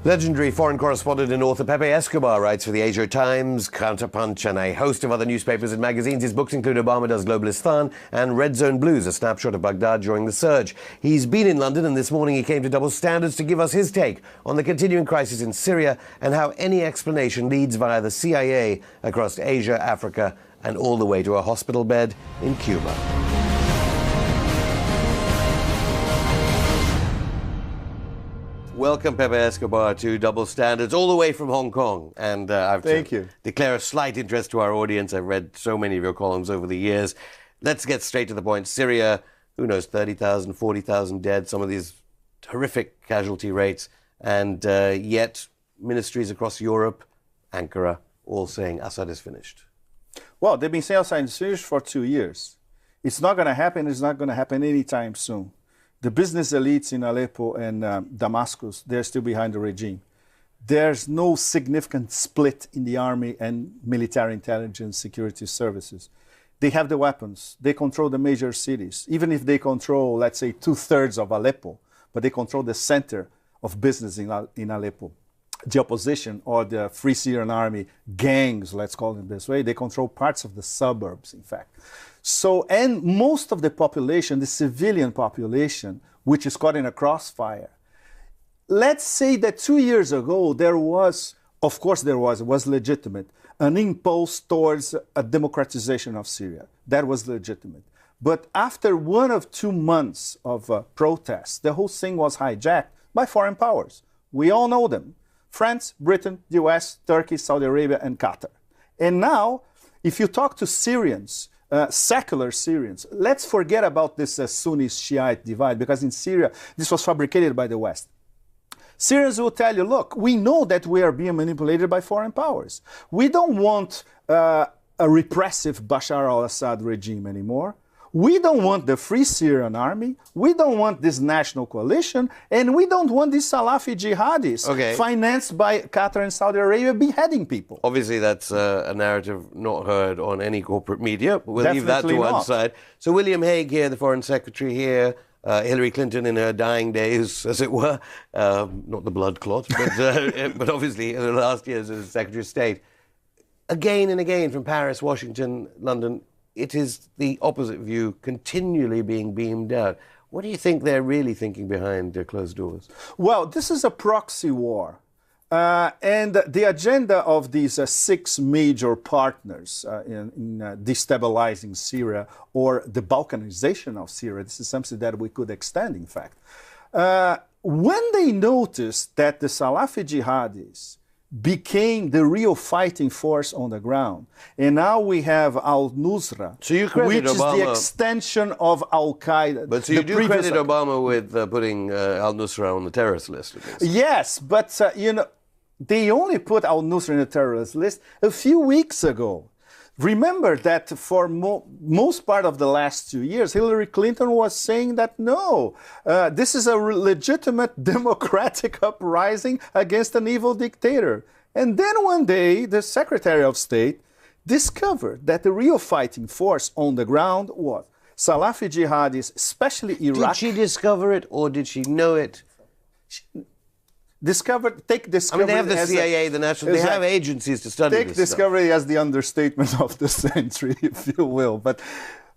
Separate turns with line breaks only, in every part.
Legendary foreign correspondent and author Pepe Escobar writes for the Asia Times, Counterpunch, and a host of other newspapers and magazines. His books include Obama Does Globalistan and Red Zone Blues, a snapshot of Baghdad during the surge. He's been in London, and this morning he came to Double Standards to give us his take on the continuing crisis in Syria and how any explanation leads via the CIA across Asia, Africa, and all the way to a hospital bed in Cuba. Welcome, Pepe Escobar, to Double Standards, all the way from Hong Kong. And I have to declare a slight interest to our audience. I've read so many of your columns over the years. Let's get straight to the point. Syria, who knows, 30,000, 40,000 dead, some of these horrific casualty rates. And yet ministries across Europe, Ankara, all saying Assad is finished.
Well, they've been saying Assad is finished for 2 years. It's not going to happen. It's not going to happen anytime soon. The business elites in Aleppo and Damascus, they're still behind the regime. There's no significant split in the army and military intelligence security services. They have the weapons. They control the major cities. Even if they control, let's say, 2/3 of Aleppo, but they control the center of business in Aleppo. The opposition, or the Free Syrian Army gangs, let's call them this way, they control parts of the suburbs, in fact. So, and most of the population, the civilian population, which is caught in a crossfire. Let's say that 2 years ago, there was, of course it was legitimate, an impulse towards a democratization of Syria. That was legitimate. But after 1 or 2 months of protests, the whole thing was hijacked by foreign powers. We all know them. France, Britain, the US, Turkey, Saudi Arabia, and Qatar. And now, if you talk to Syrians, secular Syrians, let's forget about this Sunni-Shiite divide, because in Syria, this was fabricated by the West. Syrians will tell you, look, we know that we are being manipulated by foreign powers. We don't want a repressive Bashar al-Assad regime anymore. We don't want the Free Syrian Army. We don't want this national coalition. And we don't want these Salafi jihadis financed by Qatar and Saudi Arabia beheading people.
Obviously, that's a narrative not heard on any corporate media. But we'll leave that to one side. So William Hague here, the Foreign Secretary here, Hillary Clinton in her dying days, as it were, not the blood clot, but obviously in the last years as Secretary of State. Again and again from Paris, Washington, London, it is the opposite view continually being beamed out. What do you think they're really thinking behind closed doors?
Well, this is a proxy war. And the agenda of these 6 major partners in destabilizing Syria, or the Balkanization of Syria, this is something that we could extend, in fact. When they noticed that the Salafi jihadis became the real fighting force on the ground. And now we have al-Nusra, which is the extension of al-Qaeda.
But so you do credit Obama with putting al-Nusra on the terrorist list?
Yes, but you know, they only put al-Nusra in the terrorist list a few weeks ago. Remember that for most part of the last 2 years, Hillary Clinton was saying that no, this is a legitimate democratic uprising against an evil dictator. And then one day, the Secretary of State discovered that the real fighting force on the ground was Salafi jihadis, especially Iraq.
Did she discover it, or did she know it?
Take discovery.
I mean, they have the CIA, the National. They have agencies to study this.
Take discovery as the understatement of the century, if you will. But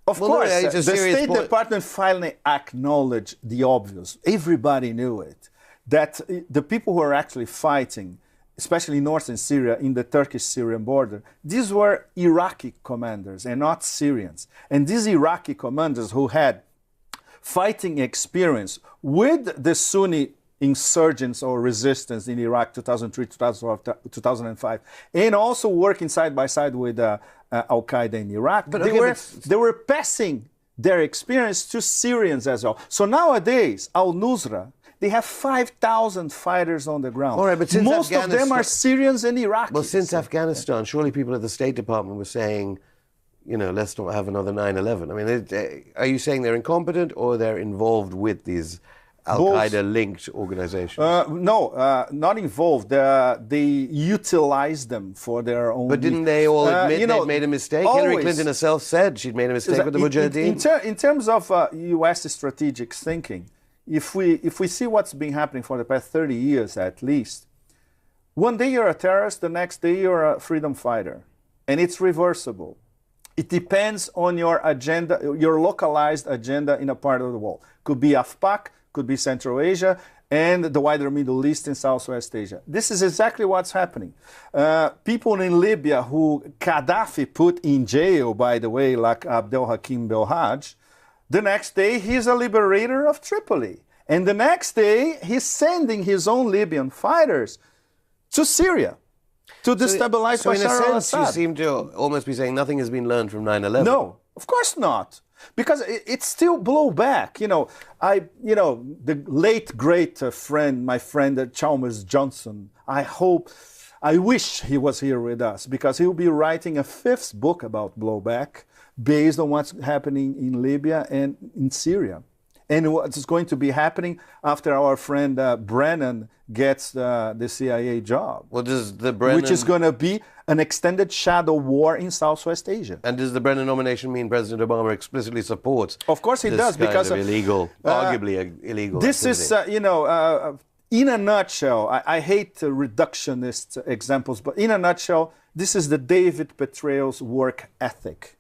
of course, the State Department finally acknowledged the obvious. Everybody knew it, that the people who are actually fighting, especially in northern Syria, in the Turkish-Syrian border, these were Iraqi commanders and not Syrians. And these Iraqi commanders who had fighting experience with the Sunni insurgents or resistance in Iraq 2003, 2005, and also working side by side with al-Qaeda in Iraq. But they were passing their experience to Syrians as well. So nowadays, al-Nusra, they have 5,000 fighters on the ground.
All right, but
most of them are Syrians and Iraqis.
Well, since Afghanistan, surely people at the State Department were saying, you know, let's not have another 9/11. I mean, are you saying they're incompetent or they're involved with these Al-Qaeda-linked organizations?
No, not involved. They utilize them for their own.
But didn't they all admit they'd made a mistake? Always. Hillary Clinton herself said she'd made a mistake with the Mujahideen.
In terms of U.S. strategic thinking, if we see what's been happening for the past 30 years at least, One day you're a terrorist, the next day you're a freedom fighter. And it's reversible. It depends on your agenda, your localized agenda in a part of the world. Could be AFPAC, could be Central Asia, and the wider Middle East and Southwest Asia. This is exactly what's happening. People in Libya who Gaddafi put in jail, by the way, like Abdel Hakim Belhaj, the next day he's a liberator of Tripoli. And the next day he's sending his own Libyan fighters to Syria to destabilize Bashar al-Assad.
So in a sense, you seem to almost be saying nothing has been learned from 9/11.
No, of course not. Because it's still blowback. The late great friend, my friend Chalmers Johnson, I wish he was here with us, because he will be writing a 5th book about blowback based on what's happening in Libya and in Syria. And what's going to be happening after our friend Brennan gets the CIA job.
Well, does the Brennan...
Which is going to be an extended shadow war in Southwest Asia.
And does the Brennan nomination mean President Obama explicitly supports?
Of course he does, because
of illegal, arguably illegal.
This activity. Is, in a nutshell, I hate reductionist examples, but in a nutshell, this is the David Petraeus work ethic.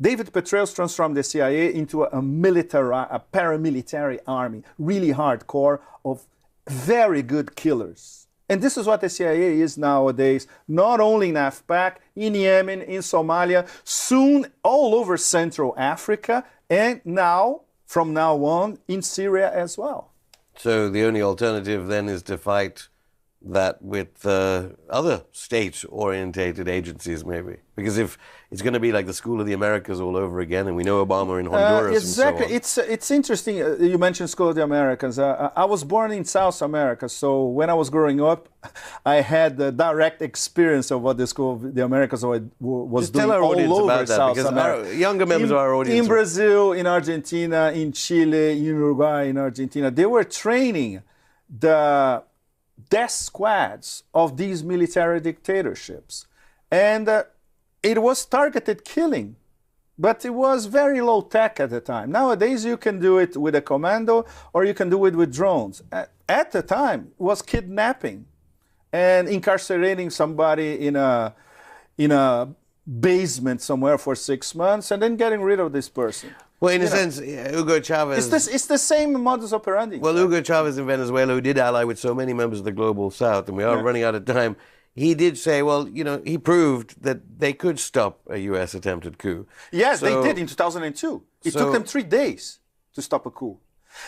David Petraeus transformed the CIA into a paramilitary army, really hardcore, of very good killers. And this is what the CIA is nowadays, not only in AFPAC, in Yemen, in Somalia, soon all over Central Africa, and now, from now on, in Syria as well.
So the only alternative then is to fight that with other state-orientated agencies, maybe. Because if it's going to be like the School of the Americas all over again, and we know Obama in Honduras
exactly.
and so on.
It's interesting you mentioned School of the Americas. I was born in South America, so when I was growing up, I had the direct experience of what the School of the Americas was
Just
doing
tell our
all
audience
over
about that,
South
because
America.
our younger members of our audience...
In Brazil, in Argentina, in Chile, in Uruguay, in Argentina, they were training the death squads of these military dictatorships. And it was targeted killing, but it was very low tech at the time. Nowadays, you can do it with a commando, or you can do it with drones. At the time, it was kidnapping and incarcerating somebody in a basement somewhere for 6 months and then getting rid of this person.
Well, in a sense, Hugo Chavez...
It's the same modus operandi.
Well, Hugo Chavez in Venezuela, who did ally with so many members of the Global South, and we are running out of time, he did say, well, he proved that they could stop a U.S. attempted coup.
Yes, they did in 2002. It took them 3 days to stop a coup.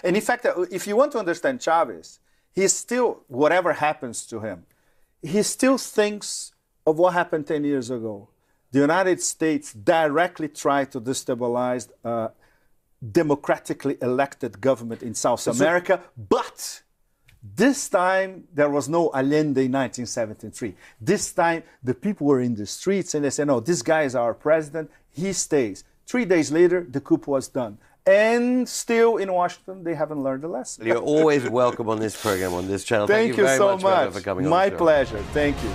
And in fact, if you want to understand Chavez, he's still, whatever happens to him, he still thinks of what happened 10 years ago. The United States directly tried to destabilize democratically elected government in South America, but this time there was no Allende in 1973. This time the people were in the streets and they said, no, this guy is our president, he stays. 3 days later, the coup was done. And still in Washington, they haven't learned the lesson.
You're always welcome on this program, on this channel.
Thank you
very
so
much for coming on.
My pleasure. Thank you.